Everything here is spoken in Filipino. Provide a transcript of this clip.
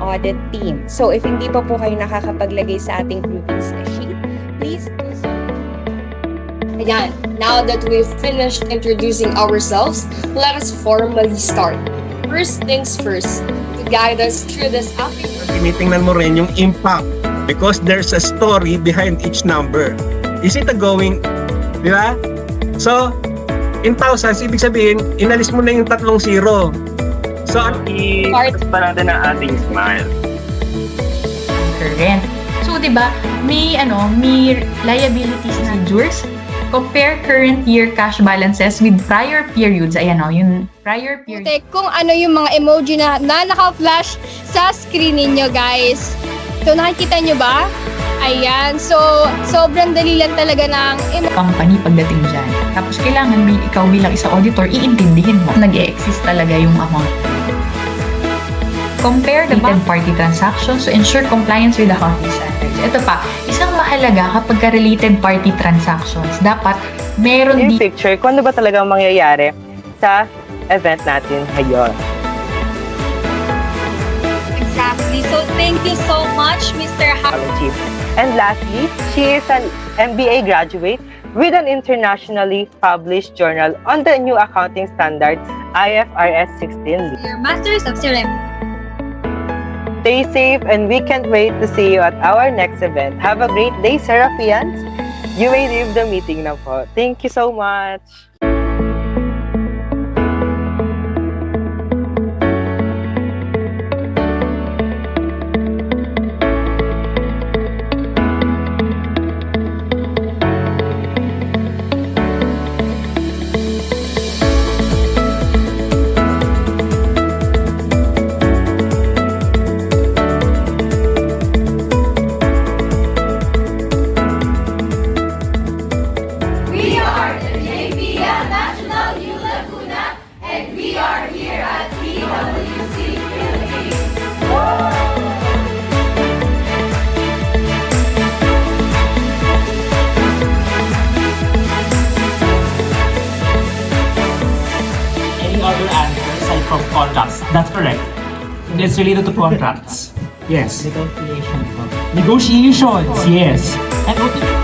audit team. So if hindi pa po kayo nakakapaglagay sa ating groupings na sheet, please do so. Ayan, now that we've finished introducing ourselves, let us formally start. First things first, to guide us through this application. Tinitingnan mo rin yung impact because there's a story behind each number. Is it a going, di ba? So, in thousands, ibig sabihin, inalis mo na yung 3 zero. So, Part- i-focus pa natin ang ating smile. Current. So, di ba, may liabilities na procedures. Compare current year cash balances with prior periods. Ayan o, yung prior period. Check kung ano yung mga emoji na naka-flash sa screen ninyo, guys. So, nakikita nyo ba? Ayan. So, sobrang dali lang talaga ng Company pagdating dyan. Tapos kailangan ikaw bilang isang auditor, iintindihin mo. Nag-e-exist talaga yung amount. Compare the party transactions to ensure compliance with accounting standards. Ito pa, isang mahalaga kapag ka-related party transactions, dapat meron In picture, kung ano ba talaga ang mangyayari sa event natin ngayon. Exactly. So, thank you so much, Mr. Chief. And lastly, she is an MBA graduate with an internationally published journal on the new accounting standard, IFRS 16. Your Masters of Ceremony. Stay safe and we can't wait to see you at our next event. Have a great day, Serapians. You may leave the meeting na po. Thank you so much. Any other answer aside from contracts? That's correct. It's related to contracts. Yes. negotiation. Negotiations, yes. And